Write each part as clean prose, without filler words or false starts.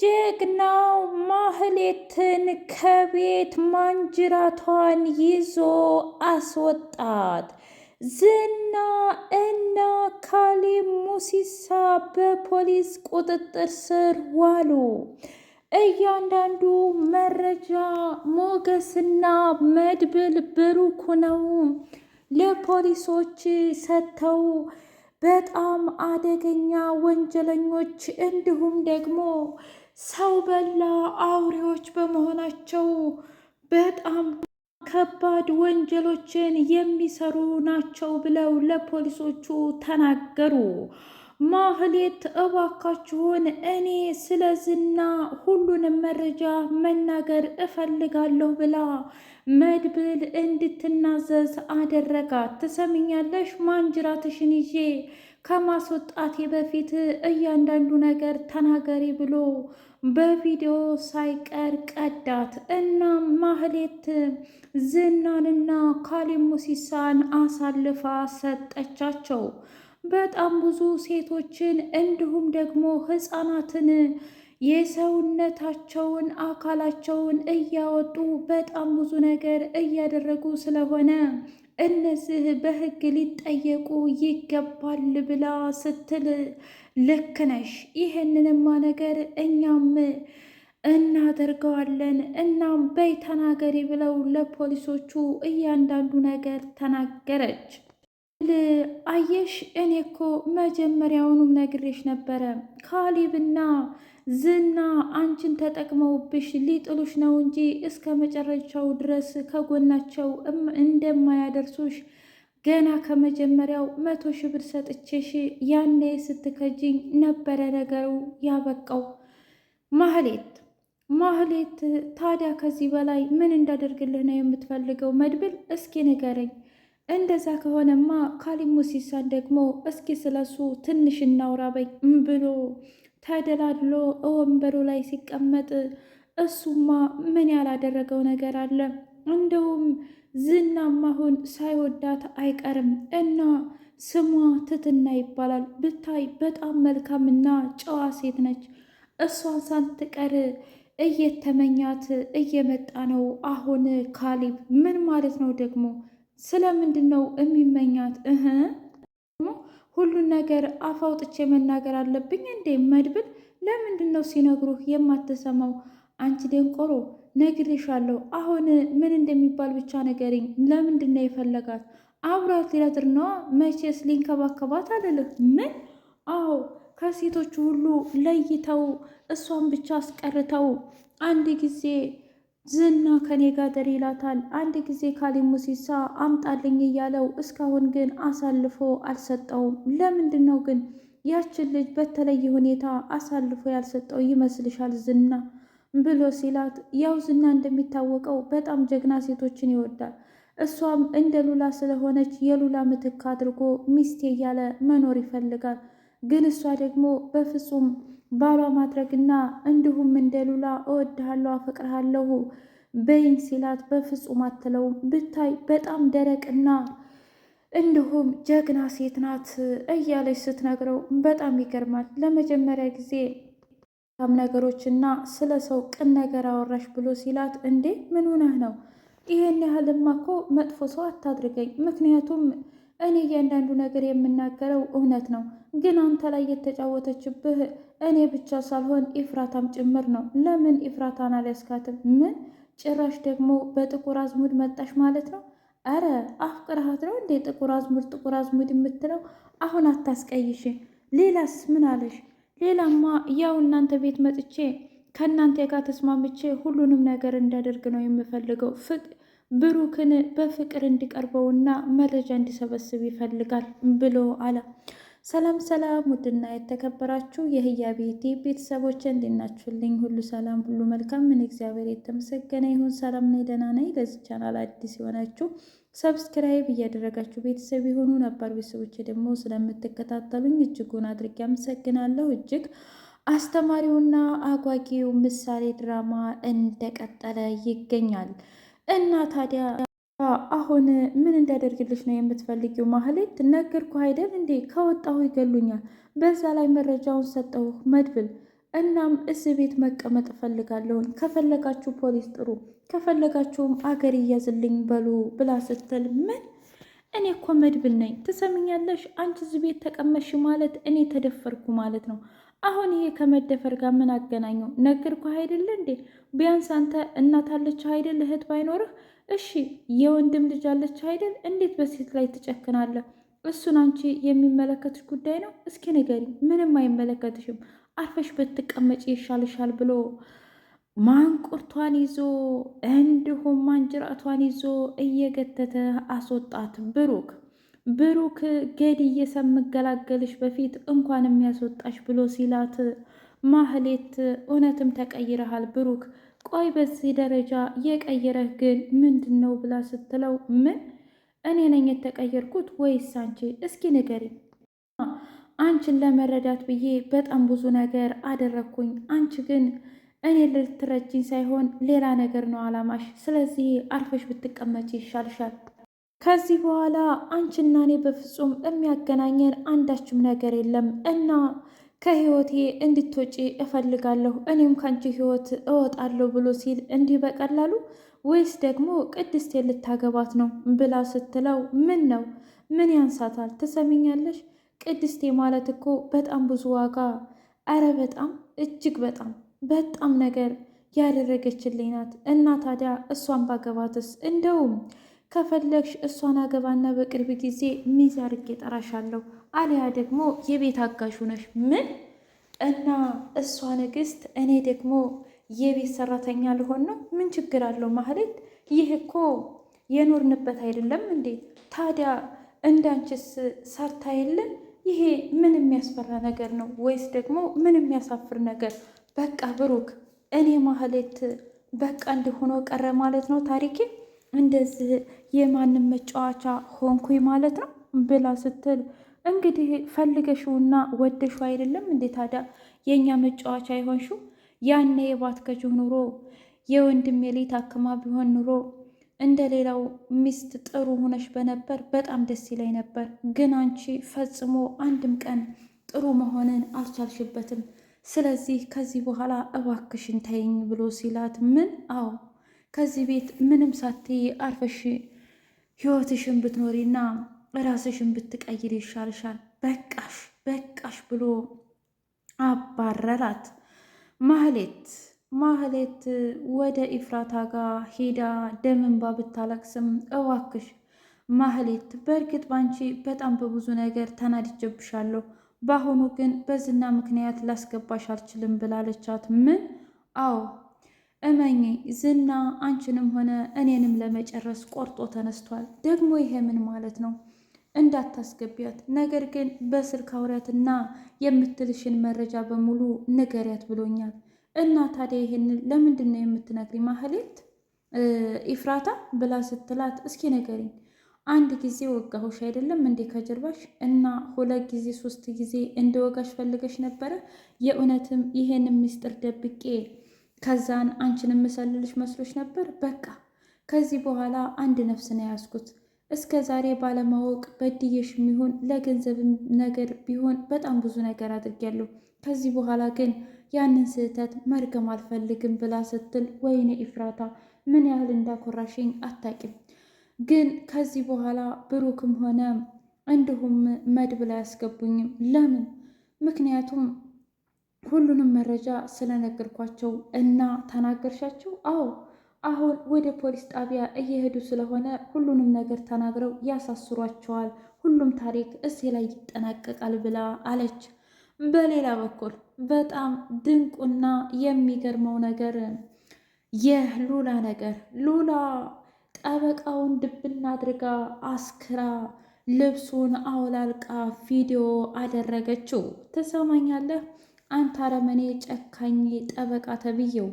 ጀግናው ማህሌትን ከቤት ማንጅራቷን ይዞ አስወጣት። ዝና እና ካሌብ ሙሲሳ በፖሊስ ቁጥጥር ስር ዋሉ። እያንዳንዱ መረጃ ሞገስና መድብል ብሩክ ሆነው ለፖሊሶች ሰጥተው በጣም አደገኛ ወንጀለኞች እንዲሁም ደግሞ ሰው በላ አውሬዎች በመሆናቸው በጣም ከባድ ወንጀሎችን የሚሰሩ ናቸው ብለው ለፖሊሶቹ ተናገሩ። ማህሌት እባካችሁን እኔ ስለ ዝና ሁሉንም መረጃ መናገር እፈልጋለሁ ብላ መድብል እንድትናዘዝ አደረጋት። ትሰምኛለሽ? ማንጅራትሽን ይዤ ከማስወጣቴ በፊት እያንዳንዱ ነገር ተናገሪ ብሎ በቪዲዮ ሳይቀር ቀዳት። እናም ማህሌት ዝናንና ካሌብ ሙሲሳን አሳልፋ ሰጠቻቸው። በጣም ብዙ ሴቶችን እንዲሁም ደግሞ ህፃናትን የሰውነታቸውን አካላቸውን እያወጡ በጣም ብዙ ነገር እያደረጉ ስለሆነ እነዚህ በህግ ሊጠየቁ ይገባል ብላ ስትል ልክ ነሽ፣ ይህንንማ ነገር እኛም እናደርገዋለን፣ እናም በይ ተናገሪ ብለው ለፖሊሶቹ እያንዳንዱ ነገር ተናገረች። አየሽ፣ እኔ እኮ መጀመሪያውኑም ነግሬሽ ነበረ ካሌብና ዝና አንቺን ተጠቅመውብሽ ሊጥሉሽ ነው እንጂ እስከ መጨረሻው ድረስ ከጎናቸው እንደማያደርሱሽ ገና ከመጀመሪያው 100,000 ብር ሰጥቼሽ ያኔ ስትከጂኝ ነበረ ነገሩ ያበቃው። ማህሌት ታዲያ ከዚህ በላይ ምን እንዳደርግልህ ነው የምትፈልገው? መድብል እስኪ ንገረኝ። እንደዛ ከሆነማ ካሌብ ሙሲሳን ደግሞ እስኪ ስለሱ ትንሽ እናውራ በይ ብሎ ተደላድሎ ወንበሩ ላይ ሲቀመጥ እሱማ ምን ያላደረገው ነገር አለ? እንደውም ዝናም አሁን ሳይወዳት አይቀርም እና ስሟ ትትና ይባላል። ብታይ በጣም መልካምና ጨዋ ሴት ነች። እሷን ሳትቀር እየተመኛት እየመጣ ነው አሁን ካሌብ። ምን ማለት ነው ደግሞ? ስለምንድን ነው የሚመኛት? ሁሉን ነገር አፍ አውጥቼ መናገር አለብኝ እንዴ? መድብል ለምንድን ነው ሲነግሩህ የማትሰማው? አንቺ ደንቆሮ፣ ነግሬሻለሁ። አሁን ምን እንደሚባል ብቻ ነገሪኝ። ለምንድን ነው የፈለጋት? አብራት ሊያድር ነዋ። መቼስ ሊንከባከባት አልልህ። ምን? አዎ፣ ከሴቶቹ ሁሉ ለይተው እሷን ብቻ አስቀርተው አንድ ጊዜ ዝና ከኔ ጋር ደር ይላታል፣ አንድ ጊዜ ካሌብ ሙሲሳ አምጣልኝ እያለው እስካሁን ግን አሳልፎ አልሰጠውም። ለምንድን ነው ግን ያችን ልጅ በተለየ ሁኔታ አሳልፎ ያልሰጠው ይመስልሻል ዝና ብሎ ሲላት፣ ያው ዝና እንደሚታወቀው በጣም ጀግና ሴቶችን ይወዳል። እሷም እንደ ሉላ ስለሆነች የሉላ ምትክ አድርጎ ሚስቴ እያለ መኖር ይፈልጋል። ግን እሷ ደግሞ በፍጹም ባሏ ማድረግና እንዲሁም እንደ ሉላ እወድሃለሁ አፈቅርሃለሁ በይኝ ሲላት በፍጹም አትለውም። ብታይ በጣም ደረቅና እንዲሁም ጀግና ሴት ናት እያለች ስትነግረው በጣም ይገርማል። ለመጀመሪያ ጊዜ ነገሮችና ስለ ሰው ቅን ነገር አወራሽ ብሎ ሲላት፣ እንዴ ምን ሆነህ ነው? ይሄን ያህልማ እኮ መጥፎ ሰው አታድርገኝ። ምክንያቱም እኔ እያንዳንዱ ነገር የምናገረው እውነት ነው። ግን አንተ ላይ የተጫወተችብህ እኔ ብቻ ሳልሆን ኢፍራታም ጭምር ነው። ለምን ኢፍራታን አልያዝካትም? ምን ጭራሽ ደግሞ በጥቁር አዝሙድ መጣሽ ማለት ነው? አረ አፍቅርሃት ነው እንዴ ጥቁር አዝሙድ የምትለው? አሁን አታስቀይሽ። ሌላስ ምን አለሽ? ሌላማ ያው እናንተ ቤት መጥቼ ከእናንተ ጋር ተስማምቼ ሁሉንም ነገር እንዳደርግ ነው የምፈልገው። ብሩክን በፍቅር እንዲቀርበውና መረጃ እንዲሰበስብ ይፈልጋል ብሎ አለ። ሰላም ሰላም! ውድና የተከበራችሁ የህያ ቤቴ ቤተሰቦች እንዲናችሁልኝ ሁሉ ሰላም ሁሉ መልካም፣ ምን እግዚአብሔር የተመሰገነ ይሁን። ሰላም ነኝ፣ ደህና ነኝ። ለዚህ ቻናል አዲስ የሆናችሁ ሰብስክራይብ እያደረጋችሁ ቤተሰብ የሆኑ ነባር ቤተሰቦች ደግሞ ስለምትከታተሉኝ እጅጉን አድርጌ አመሰግናለሁ። እጅግ አስተማሪውና አጓጊው ምሳሌ ድራማ እንደቀጠለ ይገኛል እና ታዲያ አሁን ምን እንዳደርግልሽ ነው የምትፈልጊው? ማህሌት ነገርኩህ አይደል እንዴ? ከወጣሁ ይገሉኛል። በዛ ላይ መረጃውን ሰጠሁ። መድብል እናም እዚህ ቤት መቀመጥ እፈልጋለሁኝ። ከፈለጋችሁ ፖሊስ ጥሩ፣ ከፈለጋችሁም አገር እያዝልኝ በሉ ብላ ስትል ምን እኔ እኮ መድብል ነኝ ትሰምኛለሽ? አንቺ እዚህ ቤት ተቀመሽ ማለት እኔ ተደፈርኩ ማለት ነው። አሁን ይሄ ከመደፈር ጋር ምን አገናኘው? ነገርኩህ አይደለ እንዴ? ቢያንስ አንተ እናት አለችህ አይደል? እህት ባይኖርህ እሺ፣ የወንድም ልጅ አለችህ አይደል? እንዴት በሴት ላይ ትጨክናለህ? እሱን አንቺ የሚመለከትሽ ጉዳይ ነው? እስኪ ንገሪኝ። ምንም አይመለከትሽም። አርፈሽ ብትቀመጪ ይሻልሻል ብሎ ማንቁርቷን ይዞ እንዲሁም ማንጅራቷን ይዞ እየገተተ አስወጣት። ብሩክ ገድዬ ከምገላገልሽ በፊት እንኳን የሚያስወጣሽ ብሎ ሲላት ማህሌት እውነትም ተቀይረሃል ብሩክ፣ ቆይ በዚህ ደረጃ የቀየረህ ግን ምንድን ነው ብላ ስትለው ምን እኔ ነኝ የተቀየርኩት ወይስ አንቺ? እስኪ ንገሪኝ። አንቺን ለመረዳት ብዬ በጣም ብዙ ነገር አደረግኩኝ። አንቺ ግን እኔ ልትረጅኝ ሳይሆን ሌላ ነገር ነው አላማሽ። ስለዚህ አርፈሽ ብትቀመጪ ይሻልሻል። ከዚህ በኋላ አንቺና እኔ በፍጹም የሚያገናኘን አንዳችም ነገር የለም እና ከህይወቴ እንድትወጪ እፈልጋለሁ፣ እኔም ከአንቺ ህይወት እወጣለሁ ብሎ ሲል እንዲህ በቀላሉ ወይስ ደግሞ ቅድስቴ ልታገባት ነው ብላ ስትለው ምን ነው ምን ያንሳታል? ትሰሚኛለሽ? ቅድስቴ ማለት እኮ በጣም ብዙ ዋጋ፣ አረ በጣም እጅግ በጣም ነገር ያደረገችልኝ ናት እና ታዲያ እሷን ባገባትስ? እንደውም ከፈለግሽ እሷን አገባና በቅርብ ጊዜ ሚዜ አድርጌ እጠራሻለሁ፣ አሊያ ደግሞ የቤት አጋዥ ነሽ። ምን እና እሷ ንግስት፣ እኔ ደግሞ የቤት ሰራተኛ ልሆን ነው? ምን ችግር አለው ማህሌት? ይህ እኮ የኖርንበት አይደለም እንዴ? ታዲያ እንዳንቺስ ሰርታ የለን? ይሄ ምን የሚያስፈራ ነገር ነው? ወይስ ደግሞ ምን የሚያሳፍር ነገር? በቃ ብሩክ፣ እኔ ማህሌት በቃ እንዲሆኖ ቀረ ማለት ነው ታሪኬ። እንደዚህ የማንም መጫወቻ ሆንኩኝ ማለት ነው ብላ ስትል እንግዲህ ፈልገሽውና ወደሽው አይደለም እንዴ ታዲያ የእኛ መጫወቻ አይሆንሽው? ያኔ የባትከችው ኑሮ የወንድሜ ልጅ ታክማ ቢሆን ኑሮ እንደ ሌላው ሚስት ጥሩ ሆነሽ በነበር በጣም ደስ ይለኝ ነበር። ግን አንቺ ፈጽሞ አንድም ቀን ጥሩ መሆንን አልቻልሽበትም። ስለዚህ ከዚህ በኋላ እባክሽን ተይኝ ብሎ ሲላት ምን? አዎ ከዚህ ቤት ምንም ሳትይ አርፈሽ ህይወትሽን ብትኖሪና ራስሽን ብትቀይር ይሻልሻል። በቃሽ ብሎ አባረራት። ማህሌት ወደ ኢፍራታ ጋር ሄዳ ደም እንባ ብታለቅስም እባክሽ ማህሌት፣ በእርግጥ ባንቺ በጣም በብዙ ነገር ተናድጄብሻለሁ፣ በአሁኑ ግን በዝና ምክንያት ላስገባሽ አልችልም ብላለቻት። ምን? አዎ እመኚ፣ ዝና አንቺንም ሆነ እኔንም ለመጨረስ ቆርጦ ተነስቷል። ደግሞ ይሄ ምን ማለት ነው? እንዳታስገቢያት፣ ነገር ግን በስልክ አውሪያትና የምትልሽን መረጃ በሙሉ ንገሪያት ብሎኛል። እና ታዲያ ይሄንን ለምንድን ነው የምትነግሪ ማህሌት? ኢፍራታ ብላ ስትላት እስኪ ንገሪኝ፣ አንድ ጊዜ ወጋሁሽ አይደለም እንዴ ከጀርባሽ? እና 2 ጊዜ 3 ጊዜ እንደወጋሽ ፈልገሽ ነበረ? የእውነትም ይሄንን ምስጢር ደብቄ ከዛን አንቺን የምሰልልሽ መስሎች ነበር? በቃ ከዚህ በኋላ አንድ ነፍስ ነው ያዝኩት። እስከ ዛሬ ባለማወቅ በድዬሽ የሚሆን ለገንዘብ ነገር ቢሆን በጣም ብዙ ነገር አድርጊያለሁ። ከዚህ በኋላ ግን ያንን ስህተት መርገም አልፈልግም ብላ ስትል ወይኔ ኢፍራታ ምን ያህል እንዳኮራሽኝ አታቂም። ግን ከዚህ በኋላ ብሩክም ሆነ እንዲሁም መድብል አያስገቡኝም። ለምን? ምክንያቱም ሁሉንም መረጃ ስለነገርኳቸው እና ተናገርሻቸው? አዎ አሁን ወደ ፖሊስ ጣቢያ እየሄዱ ስለሆነ ሁሉንም ነገር ተናግረው ያሳስሯቸዋል። ሁሉም ታሪክ እዚህ ላይ ይጠናቀቃል ብላ አለች። በሌላ በኩል በጣም ድንቁና የሚገርመው ነገር የሉላ ነገር፣ ሉላ ጠበቃውን ድብና አድርጋ አስክራ ልብሱን አውላልቃ ቪዲዮ አደረገችው። ትሰማኛለህ አንተ አረመኔ ጨካኝ ጠበቃ ተብዬው፣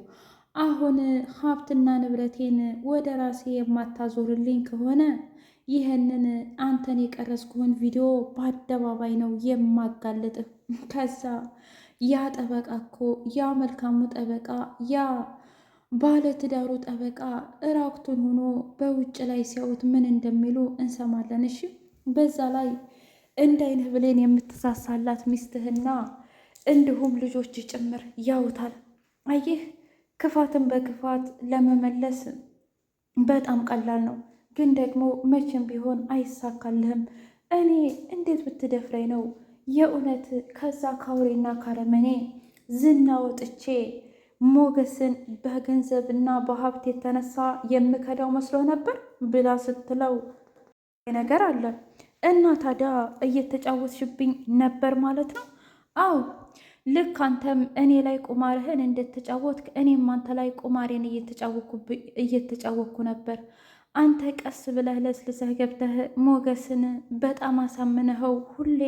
አሁን ሀብትና ንብረቴን ወደ ራሴ የማታዞርልኝ ከሆነ ይህንን አንተን የቀረጽኩህን ቪዲዮ በአደባባይ ነው የማጋለጥህ። ከዛ ያ ጠበቃ እኮ ያ መልካሙ ጠበቃ ያ ባለትዳሩ ጠበቃ እራቁቱን ሆኖ በውጭ ላይ ሲያዩት ምን እንደሚሉ እንሰማለን። እሺ በዛ ላይ እንዳይንህ ብሌን የምትሳሳላት ሚስትህና እንዲሁም ልጆች ጭምር ያውታል። አየህ ክፋትን በክፋት ለመመለስ በጣም ቀላል ነው፣ ግን ደግሞ መቼም ቢሆን አይሳካልህም። እኔ እንዴት ብትደፍረኝ ነው የእውነት ከዛ ካውሬና ካረመኔ ዝና ወጥቼ ሞገስን በገንዘብና በሀብት የተነሳ የምከዳው መስሎ ነበር ብላ ስትለው ነገር አለ እና ታዲያ እየተጫወትሽብኝ ነበር ማለት ነው? አዎ ልክ አንተም እኔ ላይ ቁማርህን እንደተጫወትክ እኔም አንተ ላይ ቁማሬን እየተጫወትኩ ነበር። አንተ ቀስ ብለህ ለስልሰህ ገብተህ ሞገስን በጣም አሳምነኸው ሁሌ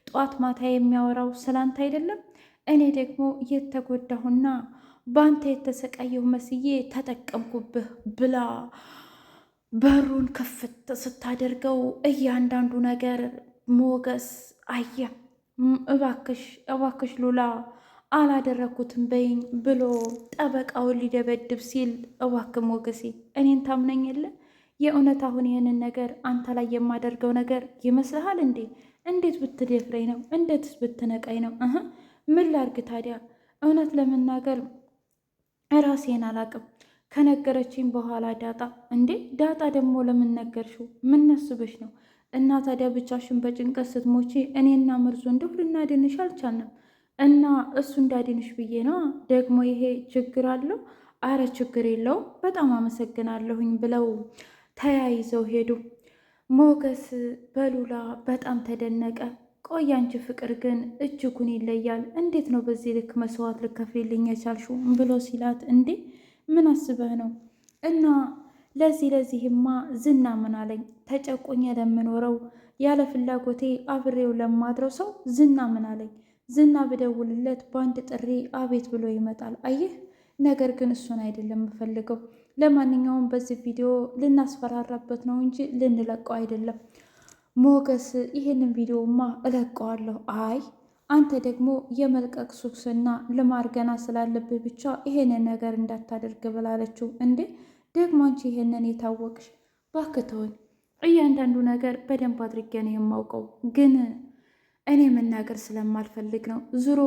ጧት ማታ የሚያወራው ስላንተ አይደለም። እኔ ደግሞ የተጎዳሁና በአንተ የተሰቃየሁ መስዬ ተጠቀምኩብህ ብላ በሩን ክፍት ስታደርገው እያንዳንዱ ነገር ሞገስ አየ። እባክሽ እባክሽ ሉላ አላደረግኩትም በይኝ ብሎ ጠበቃውን ሊደበድብ ሲል እባክህ ሞገሴ እኔን ታምነኝ የለ የእውነት አሁን ይህንን ነገር አንተ ላይ የማደርገው ነገር ይመስልሃል እንዴ? እንዴት ብትደፍረኝ ነው? እንዴትስ ብትነቃኝ ነው? ምን ላርግ ታዲያ? እውነት ለመናገር ራሴን አላቅም። ከነገረችኝ በኋላ ዳጣ እንዴ ዳጣ ደግሞ ለምን ነገርሽው? ምን ነስበሽ ነው? እና ታዲያ ብቻሽን በጭንቀት ስትሞቺ እኔና ምርዙ እንደው ልናድንሽ አልቻልንም እና እሱ እንዳድንሽ ብዬ ነው። ደግሞ ይሄ ችግር አለው? አረ ችግር የለውም በጣም አመሰግናለሁኝ ብለው ተያይዘው ሄዱ። ሞገስ በሉላ በጣም ተደነቀ። ቆይ አንቺ ፍቅር ግን እጅጉን ይለያል። እንዴት ነው በዚህ ልክ መስዋዕት ልከፍልልኝ የቻልሽው? ብሎ ሲላት እንዴ ምን አስበህ ነው? እና ለዚህማ ዝና ምን አለኝ? ተጨቆኘ ለምኖረው ያለ ፍላጎቴ አብሬው ለማድረው ሰው ዝና ምን አለኝ? ዝና ብደውልለት በአንድ ጥሪ አቤት ብሎ ይመጣል። አየህ ነገር ግን እሱን አይደለም የምፈልገው። ለማንኛውም በዚህ ቪዲዮ ልናስፈራራበት ነው እንጂ ልንለቀው አይደለም። ሞገስ ይህንን ቪዲዮማ እለቀዋለሁ። አይ አንተ ደግሞ የመልቀቅ ሱስና ልማድ ገና ስላለብህ ብቻ ይሄንን ነገር እንዳታደርግ ብላለችው። እንዴ ደግሞ አንቺ ይሄንን የታወቅሽ ባክተውን እያንዳንዱ ነገር በደንብ አድርጌ ነው የማውቀው፣ ግን እኔ መናገር ስለማልፈልግ ነው። ዙሮ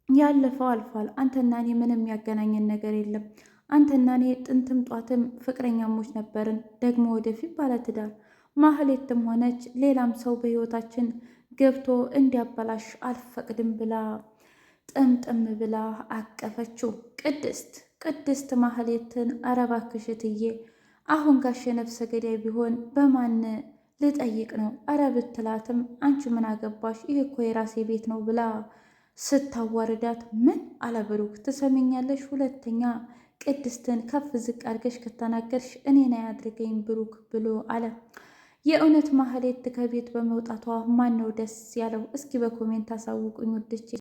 ያለፈው አልፏል። አንተና እኔ ምንም ያገናኘን ነገር የለም። አንተና እኔ ጥንትም ጧትም ፍቅረኛሞች ነበርን፣ ደግሞ ወደፊት ባለትዳር። ማህሌትም ሆነች ሌላም ሰው በህይወታችን ገብቶ እንዲያበላሽ አልፈቅድም ብላ ጥምጥም ብላ አቀፈችው። ቅድስት ማህሌትን ኧረ እባክሽ እትዬ አሁን ጋሽ ነፍሰ ገዳይ ቢሆን በማን ልጠይቅ ነው? ኧረ ብትላትም አንቺ ምን አገባሽ ይህ እኮ የራሴ ቤት ነው ብላ ስታዋርዳት ምን አለ ብሩክ ትሰሚኛለሽ? ሁለተኛ ቅድስትን ከፍ ዝቅ አድርገሽ ከተናገርሽ እኔን አያድርገኝ ብሩክ ብሎ አለ። የእውነት ማህሌት ከቤት በመውጣቷ ማን ነው ደስ ያለው? እስኪ በኮሜንት አሳውቁኝ ውዶቼ።